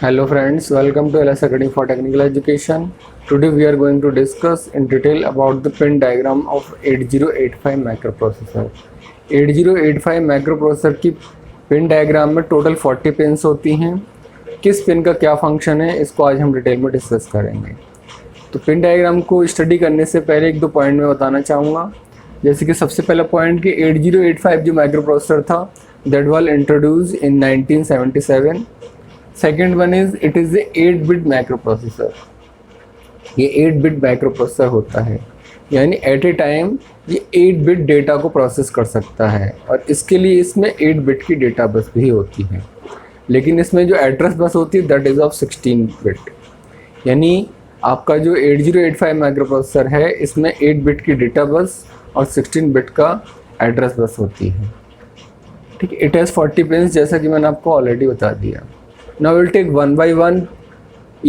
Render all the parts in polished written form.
Hello friends, welcome to LS Academy for Technical Education. Today we are going to discuss in detail about the pin diagram of 8085 microprocessor. 8085 microprocessor की pin diagram में total 40 pins होती हैं। किस pin का क्या function है इसको आज हम डिटेल में डिस्कस करेंगे। तो पिन डायग्राम को स्टडी करने से पहले एक दो पॉइंट मैं बताना चाहूँगा। जैसे कि सबसे पहला पॉइंट कि 8085 जो माइक्रोप्रोसेसर था that was introduced in 1977। Second one is it is a eight bit microprocessor. ये 8-बिट माइक्रोप्रोसेसर होता है, यानी एट ए टाइम ये 8-बिट डेटा को प्रोसेस कर सकता है और इसके लिए इसमें 8-बिट की डेटा बस भी होती है। लेकिन इसमें जो एड्रेस बस होती है दैट इज़ ऑफ 16-बिट। यानी आपका जो 8085 माइक्रोप्रोसेसर है इसमें 8-बिट की डेटा बस और 16-बिट का एड्रेस बस होती है। ठीक है, इट हैज़ 40 पिन्स जैसा कि मैंने आपको ऑलरेडी बता दिया। Now we'll take one by one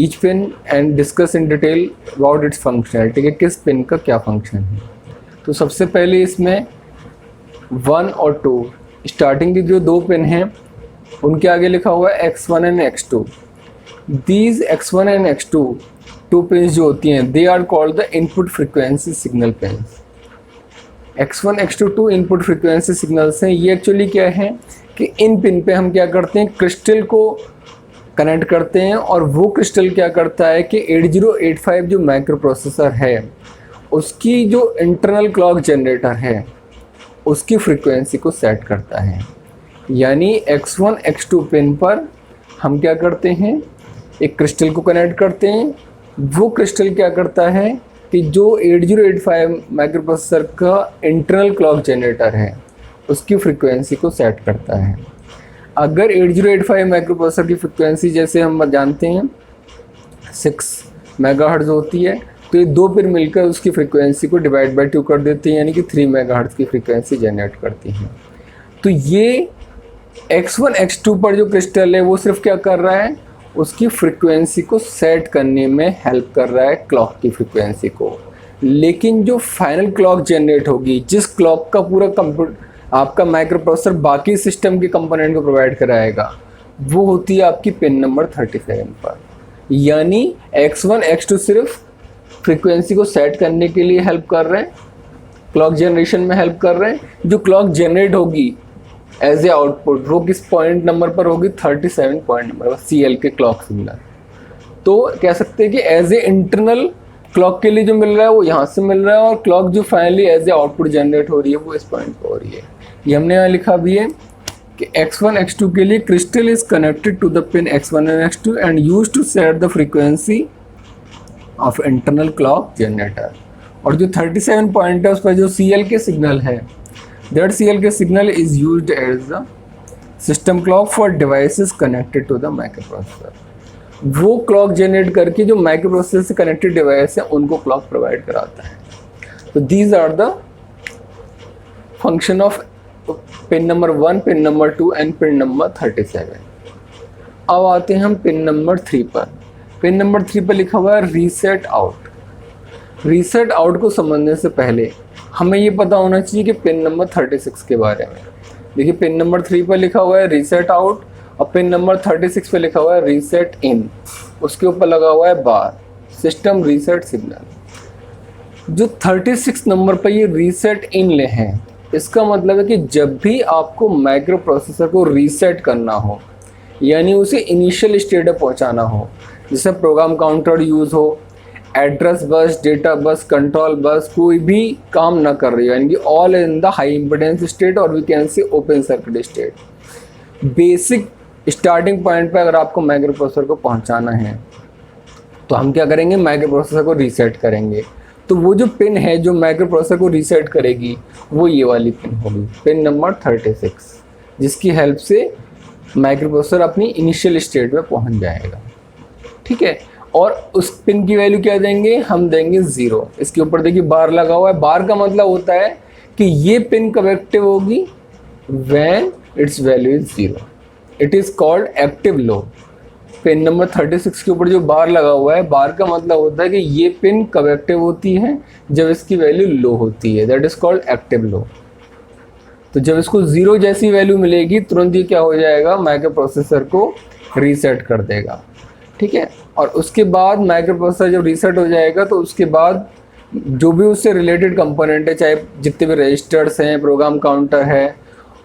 each pin and discuss in detail about its functionality कि किस पिन का क्या फंक्शन है। तो सबसे पहले इसमें 1 और 2 स्टार्टिंग की जो दो पिन हैं उनके आगे लिखा हुआ है X1 and X2। These X1 and X2 two pins जो होती हैं they are called the input frequency signal pins. X1 X2 two input frequency signals हैं। ये एक्चुअली क्या है कि इन पिन पे हम क्या करते हैं, क्रिस्टल को कनेक्ट करते हैं और वो क्रिस्टल क्या करता है कि 8085 जो माइक्रो प्रोसेसर है उसकी जो इंटरनल क्लॉक जनरेटर है उसकी फ्रीक्वेंसी को सेट करता है। यानी X1 X2 पिन पर हम क्या करते हैं, एक क्रिस्टल को कनेक्ट करते हैं। वो क्रिस्टल क्या करता है कि जो 8085 माइक्रो प्रोसेसर का इंटरनल क्लॉक जनरेटर है उसकी फ्रीक्वेंसी को सेट करता है। अगर 8085 माइक्रोप्रोसेसर की फ्रिक्वेंसी जैसे हम जानते हैं 6 मेगाहर्ट्ज़ होती है, तो ये दो पिन मिलकर उसकी फ्रिक्वेंसी को डिवाइड बाय 2 कर देती हैं, यानी कि 3 मेगाहर्ट्ज़ की फ्रिक्वेंसी जनरेट करती हैं। तो ये X1 X2 पर जो क्रिस्टल है वो सिर्फ क्या कर रहा है, उसकी फ्रिक्वेंसी को सेट करने में हेल्प कर रहा है क्लॉक की फ्रिक्वेंसी को। लेकिन जो फाइनल क्लॉक जनरेट होगी, जिस क्लॉक का पूरा कंप्यूटर आपका माइक्रोप्रोसेसर बाकी सिस्टम के कंपोनेंट को प्रोवाइड कराएगा, वो होती है आपकी पिन नंबर 37 पर। यानी X1 X2 सिर्फ फ्रीक्वेंसी को सेट करने के लिए हेल्प कर रहे हैं, क्लॉक जनरेशन में हेल्प कर रहे हैं। जो क्लॉक जनरेट होगी एज ए आउटपुट वो किस पॉइंट नंबर पर होगी, 37 पॉइंट नंबर पर, CL के क्लॉक सिग्नल। तो कह सकते हैं कि एज ए इंटरनल क्लॉक के लिए जो मिल रहा है वो यहाँ से मिल रहा है और क्लॉक जो finally as a output generate हो रही है वो इस पॉइंट पर हो रही है। ये हमने यहाँ लिखा भी है कि X1 X2 के लिए crystal is connected to the pin X1 and X2 and use to set the frequency of internal clock generator. और जो 37 पॉइंट है उस पर जो CL के सिग्नल है दैट CL के signal is used as the system clock for devices connected to the microprocessor. वो क्लॉक जनरेट करके जो माइक्रोप्रोसेसर से कनेक्टेड डिवाइस है उनको क्लॉक प्रोवाइड कराता है। तो these are the function of pin number 1, pin number 2 and pin number 37। अब आते हैं हम पिन नंबर 3 पर। पिन नंबर 3 पर लिखा हुआ है रीसेट आउट। रीसेट आउट को समझने से पहले हमें ये पता होना चाहिए कि पिन नंबर 36 के बारे में। देखिए पिन नंबर 3 पर लिखा हुआ है रीसेट आउट और पिन नंबर 36 पे लिखा हुआ है रीसेट इन। उसके ऊपर लगा हुआ है बार, सिस्टम रीसेट सिग्नल। जो 36 नंबर पर ये रीसेट इन ले हैं, इसका मतलब है कि जब भी आपको माइक्रो प्रोसेसर को रीसेट करना हो, यानी उसे इनिशियल स्टेट पे पहुंचाना हो, जैसे प्रोग्राम काउंटर यूज़ हो, address bus, data bus, control bus कोई भी काम ना कर रही हो, यानी कि all in the high impedance state और we can say open circuit state. Basic starting point पे अगर आपको माइक्रो प्रोसेसर को पहुंचाना है तो हम क्या करेंगे, माइक्रो प्रोसेसर को रीसेट करेंगे। तो वो जो पिन है जो माइक्रो प्रोसेसर को रीसेट करेगी वो ये वाली पिन होगी, पिन नंबर 36, जिसकी हेल्प से माइक्रो प्रोसेसर अपनी इनिशियल स्टेट में पहुंच जाएगा। ठीक है, और उस पिन की वैल्यू क्या देंगे, हम देंगे 0। इसके ऊपर देखिए बार लगा हुआ है। बार का मतलब होता है कि ये पिन कब एक्टिव होगी, when it's value is 0। It is called active low. Pin number 36 के ऊपर जो बार लगा हुआ है, बार का मतलब होता है कि ये पिन कब एक्टिव होती है, जब इसकी वैल्यू लो होती है, that is called active low. तो जब इसको 0 जैसी वैल्यू मिलेगी तुरंत ये क्या हो जाएगा, माइक्रो प्रोसेसर को रीसेट कर देगा, ठीक है। और उसके बाद माइक्रो प्रोसेसर जब रीसेट हो जाएगा तो उसके बाद जो भी उससे रिलेटेड कंपोनेंट है, चाहे जितने भी रजिस्टर्स हैं, प्रोग्राम काउंटर है,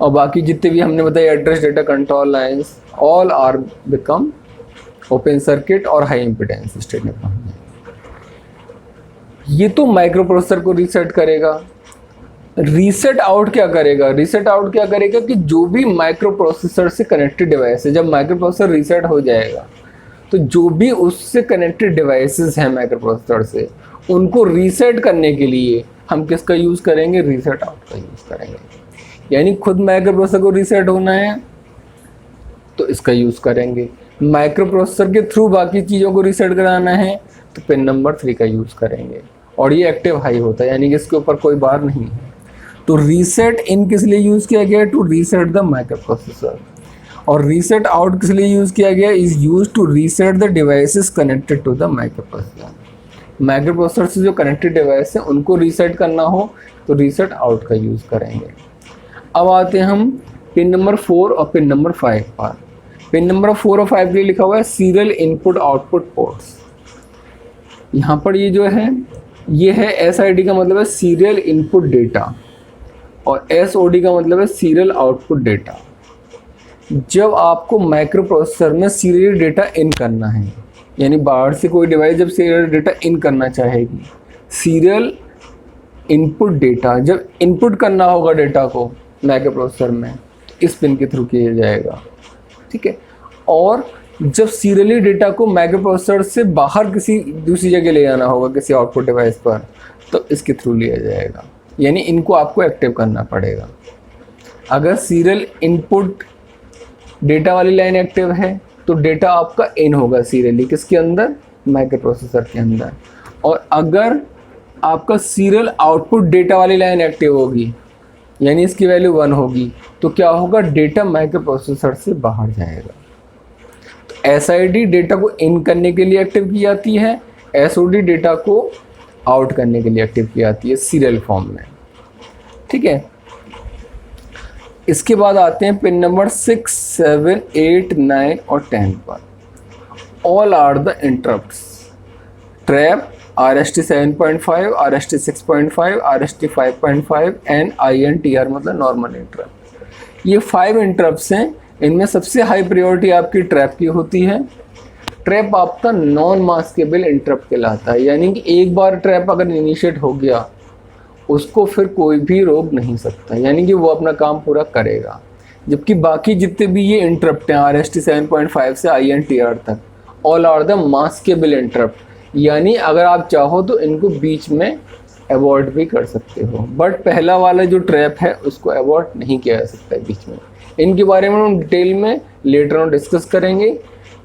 और बाकी जितने भी हमने बताया address data control lines, all are become open circuit और हाई इम्पीडेंस स्टेट में पहुंच जाएंगे। ये तो माइक्रो प्रोसेसर को रीसेट करेगा। रीसेट आउट क्या करेगा? रीसेट आउट क्या करेगा कि जो भी माइक्रो प्रोसेसर से कनेक्टेड डिवाइस है, जब माइक्रो प्रोसेसर रीसेट हो जाएगा तो जो भी उससे कनेक्टेड डिवाइसेस हैं माइक्रो प्रोसेसर से, उनको रीसेट करने के लिए हम किसका यूज़ करेंगे? रीसेट आउट का यूज़ करेंगे। यानी खुद माइक्रो प्रोसेसर को रीसेट होना है तो इसका यूज़ करेंगे, माइक्रो प्रोसेसर के थ्रू बाकी चीज़ों को रीसेट कराना है तो पिन नंबर 3 का यूज़ करेंगे। और ये एक्टिव हाई होता है, यानी कि इसके ऊपर कोई बार नहीं है। तो रीसेट इन किस लिए यूज़ किया गया? To reset the micro processor. और रीसेट आउट किस लिए यूज़ किया गया? Is use to reset the devices connected to the micro processor. Micro processor से जो कनेक्टेड डिवाइस है उनको रीसेट करना हो तो रीसेट आउट का यूज़ करेंगे। अब आते हैं हम पिन नंबर 4 और पिन नंबर 5 पर। पिन नंबर 4 और 5 के लिए लिखा हुआ है सीरियल इनपुट आउटपुट पोर्ट्स। यहाँ पर ये जो है ये है SID का मतलब है सीरियल इनपुट डेटा, और SOD का मतलब है सीरियल आउटपुट डेटा। जब आपको माइक्रो प्रोसेसर में सीरियल डेटा इन करना है, यानी बाहर से कोई डिवाइस जब सीरियल डेटा इन करना चाहेगी, सीरियल इनपुट डेटा जब इनपुट करना होगा डेटा को माइक्रो प्रोसेसर में, इस पिन के थ्रू किया जाएगा, ठीक है। और जब सीरियली डेटा को माइक्रो प्रोसेसर से बाहर किसी दूसरी जगह ले जाना होगा किसी आउटपुट डिवाइस पर, तो इसके थ्रू लिया जाएगा। यानी इनको आपको एक्टिव करना पड़ेगा। अगर सीरियल इनपुट डेटा वाली लाइन एक्टिव है तो डेटा आपका इन होगा सीरियली किसके अंदर? माइक्रो प्रोसेसर के अंदर। और अगर आपका सीरियल आउटपुट डेटा वाली लाइन एक्टिव होगी, यानी इसकी वैल्यू 1 होगी, तो क्या होगा? डेटा माइक्रो प्रोसेसर से बाहर जाएगा। तो SID डेटा को इन करने के लिए एक्टिव की जाती है, SOD डेटा को आउट करने के लिए एक्टिव की जाती है सीरियल फॉर्म में, ठीक है। इसके बाद आते हैं पिन नंबर 6, 7, 8, 9 और 10 पर। All are the interrupts, trap, RST 7.5, RST 6.5, RST 5.5 and INTR मतलब नॉर्मल इंटरप्ट। ये 5 इंटरप्ट्स हैं। इनमें सबसे हाई प्रायोरिटी आपकी ट्रैप की होती है। ट्रैप आपका नॉन मास्केबल इंटरप्ट कहलाता है, यानी कि एक बार ट्रैप अगर इनिशिएट हो गया उसको फिर कोई भी रोक नहीं सकता, यानी कि वो अपना काम पूरा करेगा। जबकि बाकी जितने भी ये इंटरप्ट हैं RST 7.5 से INTR तक, all are the maskable interrupt, यानी अगर आप चाहो तो इनको बीच में अवॉइड भी कर सकते हो। बट पहला वाला जो ट्रैप है उसको अवॉइड नहीं किया जा सकता है बीच में। इनके बारे में हम डिटेल में लेटर ऑन डिस्कस करेंगे।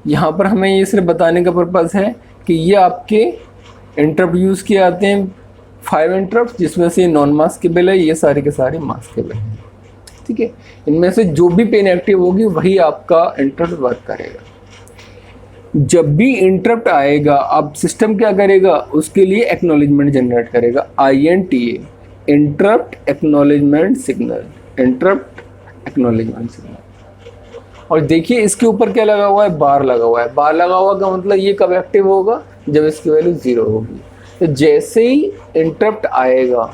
यहाँ पर हमें ये सिर्फ बताने का पर्पज़ है कि ये आपके इंटरप्ट यूज़ किए जाते हैं 5 इंटरप्ट, जिसमें से नॉन मास्केबल है, ये सारे के सारे मास्केबल हैं, ठीक है। इनमें से जो भी पिन एक्टिव होगी वही आपका इंटरप्ट वर्क करेगा। जब भी इंटरप्ट आएगा अब सिस्टम क्या करेगा? उसके लिए एक्नॉलेजमेंट जनरेट करेगा, INTA, interrupt acknowledgement signal, interrupt acknowledgement signal. और देखिए इसके ऊपर क्या लगा हुआ है? बार लगा हुआ है। बार लगा हुआ का मतलब ये कब एक्टिव होगा? जब इसकी वैल्यू 0 होगी। तो जैसे ही इंटरप्ट आएगा,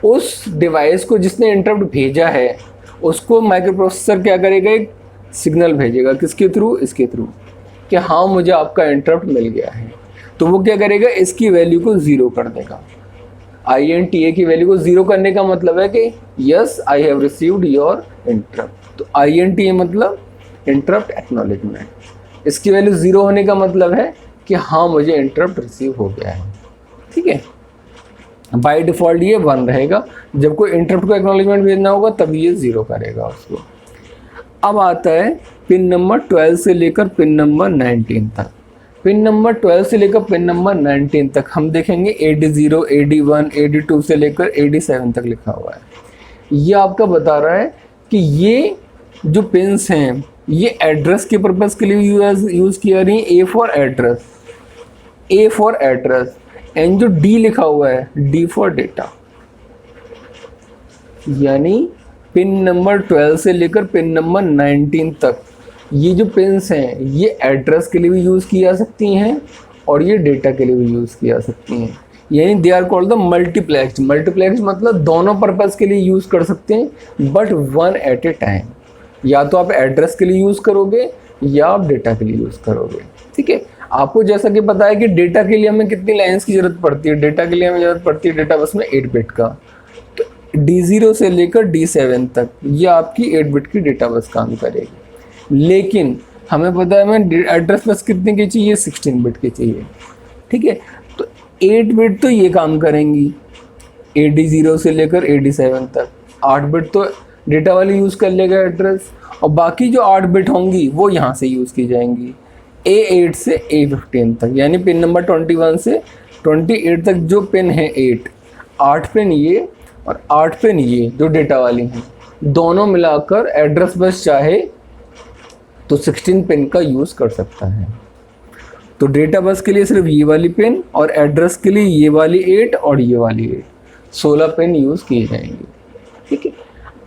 उस डिवाइस को जिसने इंटरप्ट भेजा है उसको माइक्रो प्रोसेसर क्या करेगा? एक सिग्नल भेजेगा, किसके थ्रू? इसके थ्रू, कि हाँ मुझे आपका इंटरप्ट मिल गया है। तो वो क्या करेगा? इसकी वैल्यू को 0 कर देगा। INTA की वैल्यू को 0 करने का मतलब है कि yes I have received your interrupt. तो INTA मतलब इंटरप्ट एक्नॉलेजमेंट। इसकी वैल्यू 0 होने का मतलब है कि हाँ मुझे इंटरप्ट रिसीव हो गया है, ठीक है। बाय डिफ़ॉल्ट ये 1 रहेगा। जब कोई इंटरप्ट को एक्नॉलेजमेंट भेजना होगा तब ये 0 करेगा उसको। अब आता है पिन नंबर 12 से लेकर पिन नंबर 19 तक। पिन नंबर 12 से लेकर पिन नंबर 19 तक हम देखेंगे AD0, AD1, AD2 से लेकर AD7 तक लिखा हुआ है। ये आपका बता रहा है कि ये जो पिन्स हैं ये एड्रेस के पर्पज़ के लिए यूज़ किया रही है। A for address, A for address, and जो D लिखा हुआ है D फॉर डेटा। यानी पिन नंबर 12 से लेकर पिन नंबर 19 तक ये जो पिन्स हैं ये एड्रेस के लिए भी यूज़ की जा सकती हैं और ये डेटा के लिए भी यूज़ की जा सकती हैं, यानी they are called the multiplex. Multiplex मतलब दोनों पर्पज़ के लिए यूज़ कर सकते हैं but one at a time. या तो आप एड्रेस के लिए यूज़ करोगे या आप डेटा के लिए यूज़ करोगे। ठीक है, आपको जैसा कि पता है कि डेटा के लिए हमें कितनी लाइन्स की ज़रूरत पड़ती है। डेटा के लिए हमें ज़रूरत पड़ती है डेटा बस में 8 बिट का। तो D0 से लेकर D7 तक ये आपकी 8 बिट की डेटा बस काम करेगी। लेकिन हमें पता है हमें एड्रेस बस कितने की चाहिए, 16 बिट की चाहिए। ठीक है, तो 8 बिट तो ये काम करेंगी AD0 से लेकर AD7 तक। 8 बिट तो डेटा वाली यूज़ कर लेगा एड्रेस, और बाकी जो 8 बिट होंगी वो यहाँ से यूज़ की जाएंगी A8 से A15 तक, यानी पिन नंबर 21 से 28 तक जो पिन है 8 पिन ये और 8 पिन ये जो डेटा वाली हैं, दोनों मिलाकर एड्रेस बस चाहे तो 16 पिन का यूज़ कर सकता है। तो डेटा बस के लिए सिर्फ ये वाली पिन और एड्रेस के लिए ये वाली 8 और ये वाली 8, 16 पिन यूज़ किए जाएंगे। ठीक है,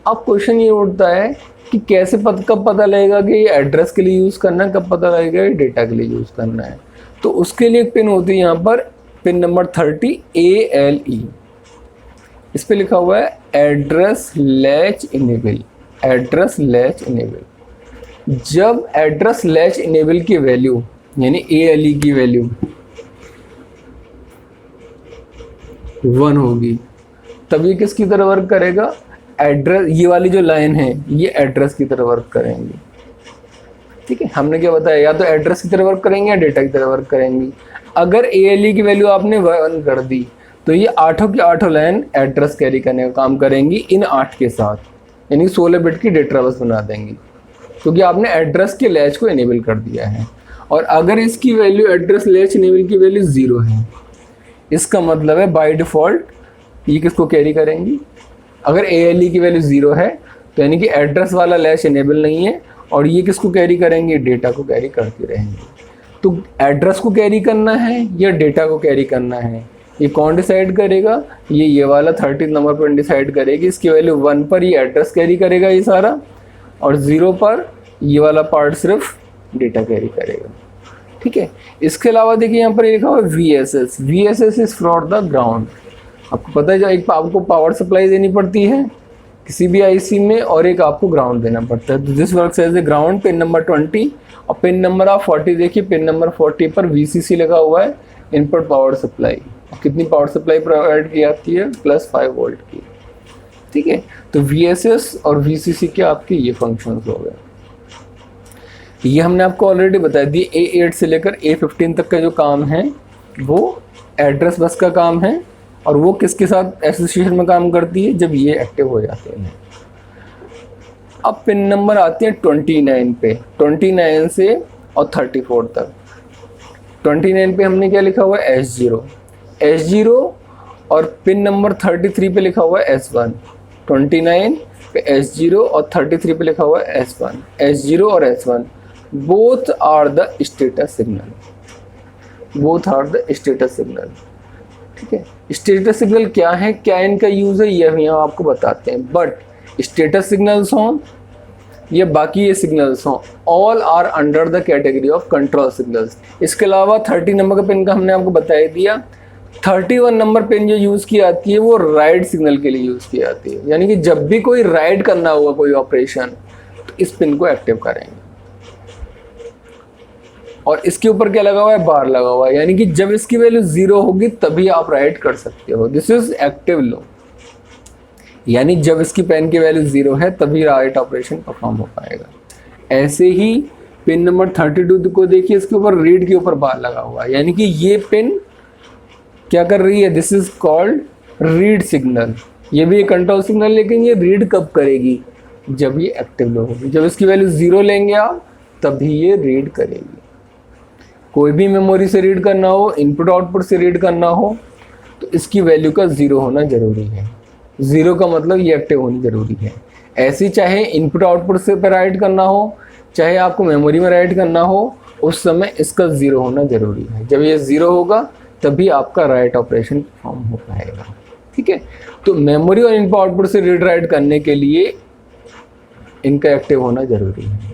अब क्वेश्चन ये उठता है कि कैसे कब पता लगेगा कि ये एड्रेस के लिए यूज़ करना है, कब पता लगेगा ये डेटा के लिए यूज़ करना है। तो उसके लिए एक पिन होती है यहाँ पर, पिन नंबर 30 ALE। इस पे लिखा हुआ है address latch enable. Address latch enable, जब एड्रेस लैच इनेबल की वैल्यू यानी ALE की वैल्यू 1 होगी तब ये किसकी तरह वर्क करेगा, एड्रेस, ये वाली जो लाइन है ये एड्रेस की तरह वर्क करेंगी। ठीक है, हमने क्या बताया, या तो एड्रेस की तरह वर्क करेंगे या डेटा की तरह वर्क करेंगी। अगर ALE की वैल्यू आपने 1 कर दी तो ये 8 की 8 लाइन एड्रेस कैरी करने का काम करेंगी इन 8 के साथ, यानी 16 बिट की डेटा बस बना देंगी क्योंकि आपने एड्रेस के लैच को इनेबल कर दिया है। और अगर इसकी वैल्यू एड्रेस लैच इनेबल की वैल्यू 0 है, इसका मतलब है बाय डिफ़ॉल्ट ये किसको कैरी करेंगी। अगर ALE की वैल्यू 0 है तो यानी कि एड्रेस वाला लैच इनेबल नहीं है और ये किसको कैरी करेंगे, डेटा को कैरी करते रहेंगे। तो एड्रेस को कैरी करना है या डेटा को कैरी करना है, ये कौन डिसाइड करेगा, ये वाला 30 नंबर पर डिसाइड करेगी। इसकी वैल्यू 1 पर ये एड्रेस कैरी करेगा ये सारा, और 0 पर ये वाला पार्ट सिर्फ डेटा कैरी करेगा। ठीक है, इसके अलावा देखिए यहाँ पर लिखा हुआ है VSS। VSS is for the ground. आपको पता है जो एक आपको पावर सप्लाई देनी पड़ती है किसी भी IC में और एक आपको ग्राउंड देना पड़ता है। तो this works as a ground, pin number 20 और पिन नंबर आप 40 देखिए, पिन नंबर 40 पर VCC लगा हुआ है, इनपुट पावर सप्लाई। कितनी पावर सप्लाई प्रोवाइड की जाती है, +5 वोल्ट की। ठीक है, तो VSS और VCC के आपके ये फंक्शंस हो गए। ये हमने आपको ऑलरेडी बता दी, A8 से लेकर A15 तक का जो काम है वो एड्रेस बस का काम है, और वो किसके साथ एसोसिएशन में काम करती है, जब ये एक्टिव हो जाते हैं। अब पिन नंबर आते हैं 29 पे, 29 से और 34 तक। 29 पे हमने क्या लिखा हुआ है, S0 और पिन नंबर 33 पे लिखा हुआ है S1। 29 पे S0 और 33 पे लिखा हुआ है S1। S0 और S1 both are the status signal, both are the status signal. ठीक है, स्टेटस सिग्नल क्या है, क्या इनका यूज़ है, ये हम यहाँ आपको बताते हैं। बट स्टेटस सिग्नल्स हों या बाकी ये सिग्नल्स हों, all are under the category of control signals. इसके अलावा 30 नंबर का पिन का हमने आपको बता दिया। 31 नंबर पिन जो यूज़ की जाती है वो राइट सिग्नल के लिए यूज़ की जाती है, यानी कि जब भी कोई राइट करना होगा कोई ऑपरेशन तो इस पिन को एक्टिव करेंगे। और इसके ऊपर क्या लगा हुआ है, बार लगा हुआ है, यानी कि जब इसकी वैल्यू 0 होगी तभी आप राइट कर सकते हो। दिस इज एक्टिव लो, यानी जब इसकी पेन की वैल्यू 0 है तभी राइट ऑपरेशन परफॉर्म हो पाएगा। ऐसे ही पिन नंबर 32 को देखिए, इसके ऊपर रीड के ऊपर बार लगा हुआ है, यानी कि ये पिन क्या कर रही है, this is called read signal. ये भी एक कंट्रोल सिग्नल, लेकिन ये रीड कब करेगी, जब ये एक्टिव लो होगी। जब इसकी वैल्यू 0 लेंगे आप तभी ये रीड करेगी। कोई भी मेमोरी से रीड करना हो, इनपुट आउटपुट से रीड करना हो तो इसकी वैल्यू का 0 होना ज़रूरी है। 0 का मतलब ये एक्टिव होनी ज़रूरी है। ऐसे चाहे इनपुट आउटपुट से पर राइट करना हो, चाहे आपको मेमोरी में राइट करना हो, उस समय इसका 0 होना ज़रूरी है। जब ये 0 होगा तभी आपका राइट ऑपरेशन परफॉर्म हो पाएगा। ठीक है, तो मेमोरी और इनपुट आउटपुट से रीड राइट करने के लिए इनका एक्टिव होना ज़रूरी है।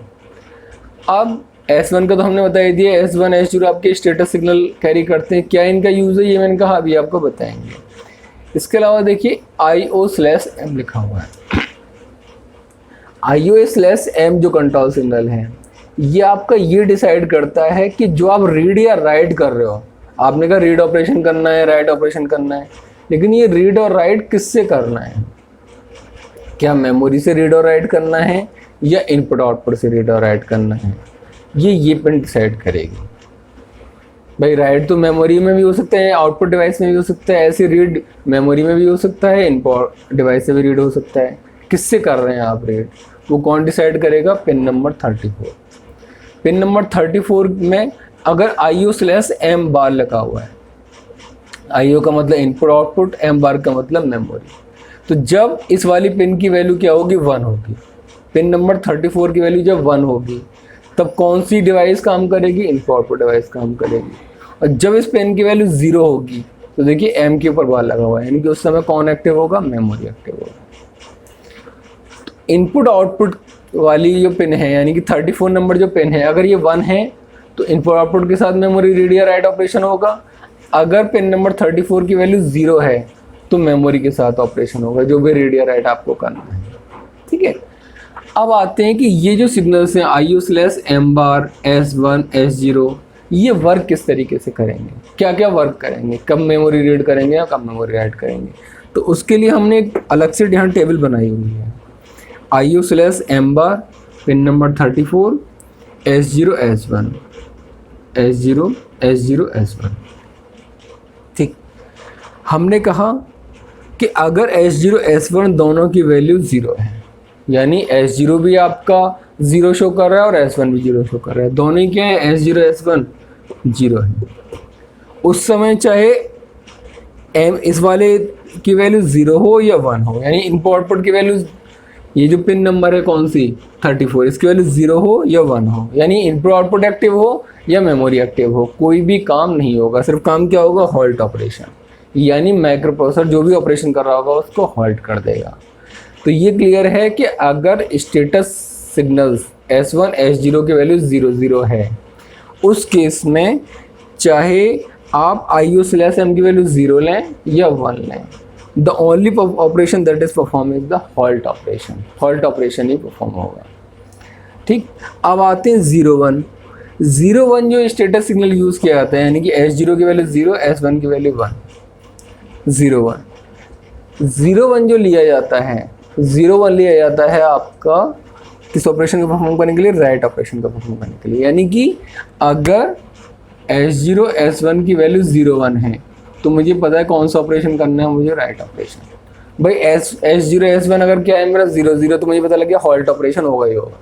अब S1 का तो हमने बता ही दिया, S1 S0 आपके स्टेटस सिग्नल कैरी करते हैं। क्या इनका यूज़ है ये मैंने कहा अभी आपको बताएंगे। इसके अलावा देखिए IO/M लिखा हुआ है। IO/M जो कंट्रोल सिग्नल है ये आपका ये डिसाइड करता है कि जो आप रीड या राइट कर रहे हो, आपने कहा रीड ऑपरेशन करना है, राइट ऑपरेशन करना है, लेकिन ये रीड और राइट किससे करना है? क्या मेमोरी से रीड और राइट करना है या इनपुट आउटपुट से रीड और राइट करना है? ये पिन डिसाइड करेगी। भाई राइट तो मेमोरी में भी हो सकता है, आउटपुट डिवाइस में भी हो सकता है, ऐसे रीड मेमोरी में भी हो सकता है, इनपुट डिवाइस से भी रीड हो सकता है। किससे कर रहे हैं आप रीड? वो कौन डिसाइड करेगा? Pin number 34। पिन नंबर 34 में अगर IO/M बार लगा हुआ है, IO का मतलब इनपुट आउटपुट, M बार का मतलब मेमोरी, तो जब इस वाली पिन की वैल्यू क्या होगी? 1 होगी। पिन नंबर 34 की वैल्यू जब 1 होगी तब कौन सी डिवाइस काम करेगी? इनपुट आउटपुट डिवाइस काम करेगी। और जब इस पिन की वैल्यू 0 होगी तो देखिए M के ऊपर बार लगा हुआ है, यानी कि उस समय कौन एक्टिव होगा? मेमोरी एक्टिव होगा। तो इनपुट आउटपुट वाली जो पिन है यानी कि 34 नंबर जो पिन है, अगर ये 1 है तो इनपुट आउटपुट के साथ मेमोरी रीड या राइट ऑपरेशन होगा। अगर पिन नंबर 34 की वैल्यू 0 है तो मेमोरी के साथ ऑपरेशन होगा, जो भी रीड या राइट आपको करना है। ठीक है, अब आते हैं कि ये जो सिग्नल्स हैं IO/M बार, S1, S0, ये वर्क किस तरीके से करेंगे, क्या क्या वर्क करेंगे, कब मेमोरी रीड करेंगे या कब मेमोरी राइट करेंगे। तो उसके लिए हमने एक अलग से यहाँ टेबल बनाई हुई है। IO/M बार, pin number 34, S0, S1, S0, S0, S1। ठीक, हमने कहा कि अगर S0, S1 दोनों की वैल्यू 0 है, यानी S0 भी आपका 0 शो कर रहा है और S1 भी 0 शो कर रहा है, दोनों क्या है? S0, S1 0 है। उस समय चाहे M इस वाले की वैल्यू 0 हो या 1 हो, यानी इनपुट आउटपुट की वैल्यू, ये जो पिन नंबर है कौन सी? 34, इसकी वैल्यू 0 हो या 1 हो, यानी इनपुट आउटपुट एक्टिव हो या मेमोरी एक्टिव हो, कोई भी काम नहीं होगा। सिर्फ काम क्या होगा? हॉल्ट ऑपरेशन, यानी माइक्रो प्रोसेसर जो भी ऑपरेशन कर रहा होगा उसको हॉल्ट कर देगा। तो ये क्लियर है कि अगर स्टेटस सिग्नल्स S1, S0 की वैल्यू 0, 0 है, उस केस में चाहे आप IO/M की वैल्यू 0 लें या 1 लें, the only operation that is perform is the halt operation. Halt operation he perform होगा। ठीक, अब आते हैं 0, 1। 0, 1 जो स्टेटस सिग्नल यूज़ किया जाता है, यानी कि S0 की वैल्यू 0, S1 की वैल्यू 1, 0, 1। 0, 1 जो लिया जाता है, 0, 1 लिया जाता है आपका किस ऑपरेशन को परफॉर्म करने के लिए? राइट ऑपरेशन को परफॉर्म करने के लिए। यानी कि अगर S0, S1 की वैल्यू 0, 1 है तो मुझे पता है कौन सा ऑपरेशन करना है? मुझे राइट ऑपरेशन। भाई S0, S1 अगर क्या है मेरा 0, 0, तो मुझे पता लग गया हॉल्ट ऑपरेशन होगा ही होगा।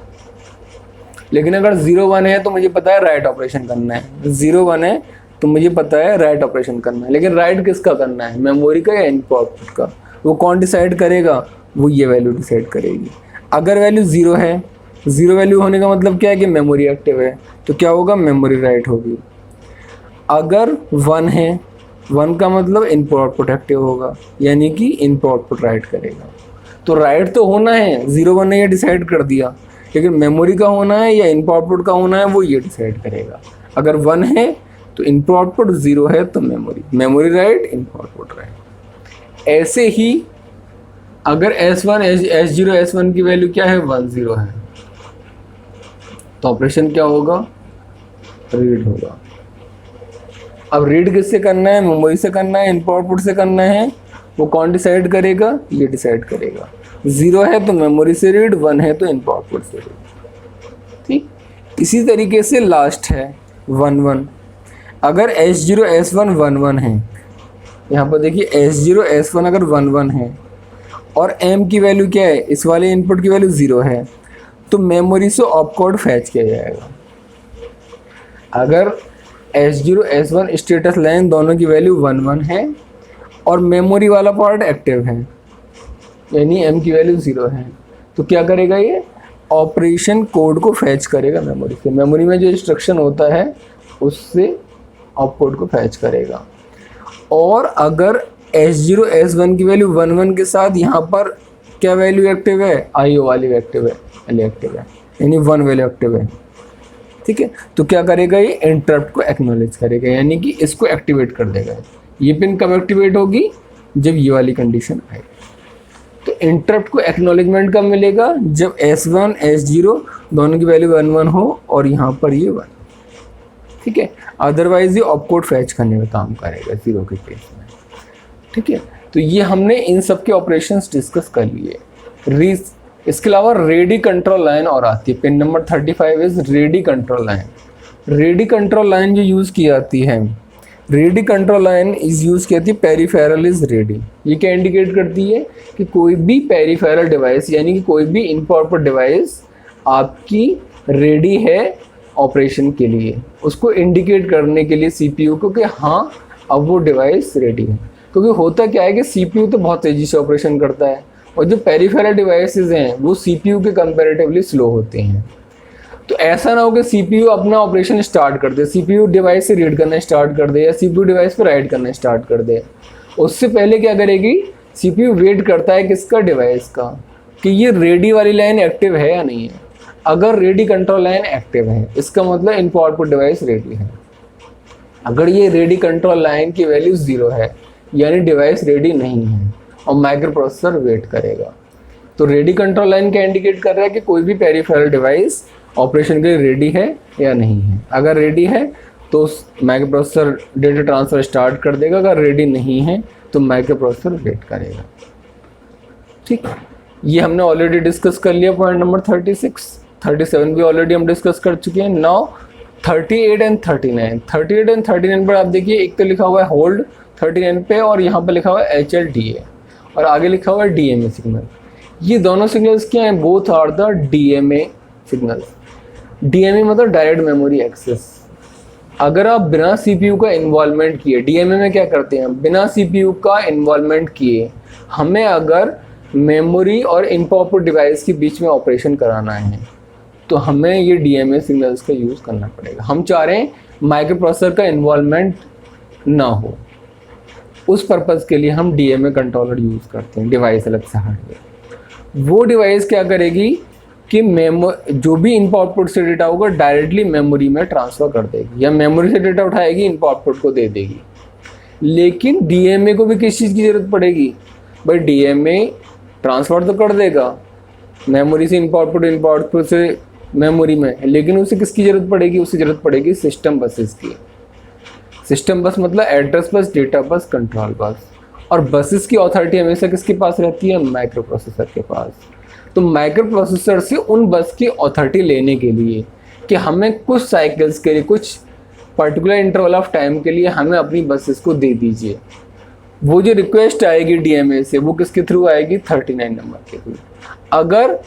लेकिन अगर 0, 1 है तो मुझे पता है राइट ऑपरेशन करना है। 0, 1 है तो मुझे पता है राइट ऑपरेशन करना है, लेकिन राइट किसका करना है? मेमोरी का या इनपुट आउटपुट का? वो कौन डिसाइड करेगा? वो ये वैल्यू डिसाइड करेगी। अगर वैल्यू 0 है, 0 वैल्यू होने का मतलब क्या है? कि मेमोरी एक्टिव है, तो क्या होगा? मेमोरी राइट होगी। अगर 1 है, 1 का मतलब इनपुट आउटपुट एक्टिव होगा, यानी कि इनपुट आउटपुट राइट करेगा। तो राइट तो होना है, 0, 1 ने ये डिसाइड कर दिया, लेकिन मेमोरी का होना है या इनपुट आउटपुट का होना है वो ये डिसाइड करेगा। अगर 1 है तो इनपुट आउटपुट, 0 है तो memory write, input output right. ऐसे ही अगर S1, S0, S1 की वैल्यू क्या है? 1, 0 है, तो ऑपरेशन क्या होगा? रीड होगा। अब रीड किससे करना है? मेमोरी से करना है, इनपुट आउटपुट से करना है, वो कौन डिसाइड करेगा? ये डिसाइड करेगा। 0 है तो मेमोरी से रीड, 1 है तो इनपुट आउटपुट से रीड। ठीक, इसी तरीके से लास्ट है 1, 1। अगर S0, S1 1, 1 है, यहाँ पर देखिए S0, S1 अगर 1, 1 है और M की वैल्यू क्या है? इस वाले इनपुट की वैल्यू 0 है, तो मेमोरी से ऑप कोड फैच किया जाएगा। अगर S0, S1 स्टेटस लाइन दोनों की वैल्यू 1, 1 है और मेमोरी वाला पार्ट एक्टिव है, यानी M की वैल्यू 0 है, तो क्या करेगा? ये ऑपरेशन कोड को फैच करेगा मेमोरी से। मेमोरी में जो इंस्ट्रक्शन होता है उससे ऑप कोड को फैच करेगा। और अगर S0, S1 की वैल्यू 1, 1 के साथ यहाँ पर क्या वैल्यू एक्टिव है? IO वाली एक्टिव है, यानी 1 वैल्यू एक्टिव है, ठीक है। तो क्या करेगा, ये इंटरप्ट को एक्नॉलेज करेगा, यानी कि इसको एक्टिवेट कर देगा। ये पिन कब एक्टिवेट होगी, जब ये वाली कंडीशन आएगी। तो इंटरप्ट को एक्नॉलेजमेंट कब मिलेगा, जब S1 S0 दोनों की वैल्यू 1 1 हो और यहाँ पर ये 1, ठीक है। अदरवाइज ये ऑपकोड फैच करने में काम करेगा 0 के केस में, ठीक है। तो ये हमने इन सब के ऑपरेशंस डिस्कस कर लिए। इसके अलावा रेडी कंट्रोल लाइन और आती है, pin number 35 is ready control line. Ready control line जो यूज़ की जाती है, ready control line is use की जाती है पेरिफेरल इज रेडी। ये क्या इंडिकेट करती है कि कोई भी पेरिफेरल डिवाइस यानी कि कोई भी इनपुट डिवाइस आपकी रेडी है ऑपरेशन के लिए, उसको इंडिकेट करने के लिए सीपीयू को कि हाँ अब वो डिवाइस रेडी है। क्योंकि होता क्या है कि सीपीयू तो बहुत तेज़ी से ऑपरेशन करता है और जो पेरिफेरल डिवाइसेस हैं वो सीपीयू के कंपैरेटिवली स्लो होते हैं। तो ऐसा ना हो कि सीपीयू अपना ऑपरेशन स्टार्ट कर दे, सीपीयू डिवाइस से रीड करना स्टार्ट कर दे या सीपीयू डिवाइस पर राइट करना स्टार्ट कर दे। उससे पहले क्या करेगी, सीपीयू वेट करता है किसका, डिवाइस का, कि ये रेडी वाली लाइन एक्टिव है या नहीं है। अगर रेडी कंट्रोल लाइन एक्टिव है इसका मतलब इनपुट आउटपुट डिवाइस रेडी है। अगर ये रेडी कंट्रोल लाइन की वैल्यू 0 है यानी डिवाइस रेडी नहीं है और माइक्रो प्रोसेसर वेट करेगा। तो रेडी कंट्रोल लाइन क्या इंडिकेट कर रहा है कि कोई भी पेरिफेरल डिवाइस ऑपरेशन के लिए रेडी है या नहीं है। अगर रेडी है तो micro processor data transfer start कर देगा, अगर रेडी नहीं है तो माइक्रो प्रोसेसर वेट करेगा, ठीक। ये हमने ऑलरेडी डिस्कस कर लिया पॉइंट नंबर 36, 37 भी ऑलरेडी हम डिस्कस कर चुके हैं। नाउ 38 एंड 39, 38 एंड 39 पर आप देखिए, एक तो लिखा हुआ है होल्ड 39 पे और यहाँ पर लिखा हुआ है HLDA और आगे लिखा हुआ है DMA सिग्नल। ये दोनों सिग्नल्स क्या हैं, both are the DMA signals. DMA मतलब डायरेक्ट मेमोरी एक्सेस। अगर आप बिना CPU का इन्वॉल्वमेंट किए, DMA में क्या करते हैं, बिना CPU का इन्वॉल्वमेंट किए हमें अगर मेमोरी और इनपुट डिवाइस के बीच में ऑपरेशन कराना है तो हमें ये DMA सिग्नल्स का यूज़ करना पड़ेगा। हम चाह रहे हैं माइक्रो प्रोसेसर का इन्वॉल्वमेंट ना हो, उस पर्पज़ के लिए हम DMA कंट्रोलर यूज़ करते हैं, डिवाइस अलग से हट। वो डिवाइस क्या करेगी कि जो भी इनपुट आउटपुट से डेटा होगा डायरेक्टली मेमोरी में ट्रांसफ़र कर देगी या मेमोरी से डेटा उठाएगी इनपुट आउटपुट को दे देगी। लेकिन DMA को भी किस चीज़ की ज़रूरत पड़ेगी, भाई DMA ट्रांसफ़र तो कर देगा मेमोरी से इनपुट आउटपुट से मेमोरी में, लेकिन उसे किसकी ज़रूरत पड़ेगी, उसे ज़रूरत पड़ेगी सिस्टम बसेस की। सिस्टम बस मतलब address bus, data bus, control bus. और बसेस की अथॉरिटी हमेशा किसके पास रहती है, माइक्रो प्रोसेसर के पास। तो माइक्रो प्रोसेसर से उन बस की अथॉरिटी लेने के लिए कि हमें कुछ साइकिल्स के लिए, कुछ पर्टिकुलर इंटरवल ऑफ टाइम के लिए हमें अपनी बसेस को दे दीजिए, वो जो रिक्वेस्ट आएगी DMA से वो किसके थ्रू आएगी, 39 नंबर के थ्रू। अगर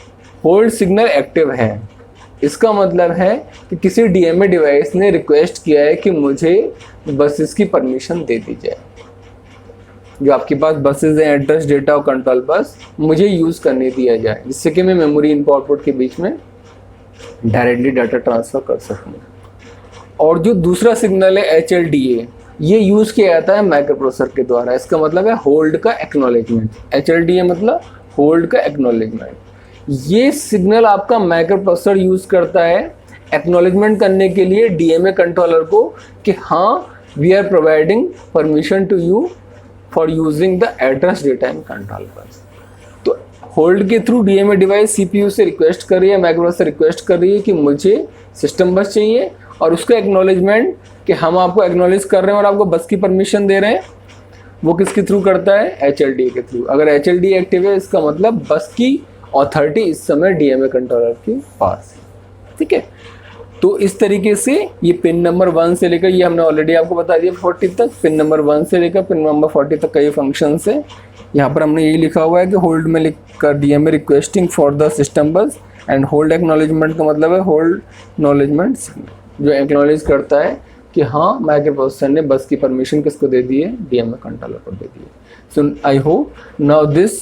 होल्ड सिग्नल एक्टिव है इसका मतलब है कि किसी DMA डिवाइस ने रिक्वेस्ट किया है कि मुझे बसेस की परमिशन दे दी जाए। जो आपके पास बसेस हैं, एड्रेस, डेटा और कंट्रोल बस, मुझे यूज़ करने दिया जाए जिससे कि मैं मेमोरी इनपुट आउटपुट के बीच में डायरेक्टली डाटा ट्रांसफ़र कर सकूँ। और जो दूसरा सिग्नल है HLDA, ये यूज़ किया जाता है माइक्रो प्रोसेसर के द्वारा। इसका मतलब है होल्ड का एक्नॉलेजमेंट। HLDA मतलब होल्ड का एक्नॉलेजमेंट। ये सिग्नल आपका माइक्रो प्रोसेसर यूज़ करता है एक्नॉलेजमेंट करने के लिए DMA कंट्रोलर को कि हाँ we are providing permission to you for using the address, data and control bus. तो होल्ड के थ्रू DMA डिवाइस CPU से रिक्वेस्ट कर रही है, माइक्रो प्रोसेसर रिक्वेस्ट कर रही है कि मुझे सिस्टम बस चाहिए, और उसका एक्नॉलेजमेंट कि हम आपको एक्नॉलेज कर रहे हैं और आपको बस की परमिशन दे रहे हैं, वो किसके थ्रू करता है, HLDA के थ्रू। अगर HLDA एक्टिव है इसका मतलब बस की अथॉरिटी इस समय DMA कंट्रोलर के पास है, ठीक है। तो इस तरीके से ये पिन नंबर 1 से लेकर, ये हमने ऑलरेडी आपको बता दिया 40 तक, पिन नंबर 1 से लेकर पिन नंबर 40 तक का ये फंक्शन है। यहाँ पर हमने यही लिखा हुआ है कि होल्ड में लिख कर DMA requesting for the system बस, एंड होल्ड एक्नॉलेजमेंट का मतलब है होल्ड एक्नॉलेजमेंट जो एक्नॉलेज करता है कि हाँ माइक्रो प्रोसेसर ने बस की परमिशन किसको दे दी है, DMA कंट्रोलर को दे दी है। So I hope now this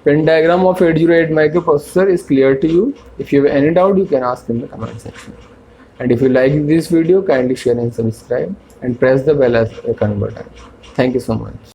pin diagram of 808 microprocessor is clear to you. If you have any doubt, you can ask in the comment section. And if you like this video, kindly share and subscribe and press the bell icon button. Thank you so much.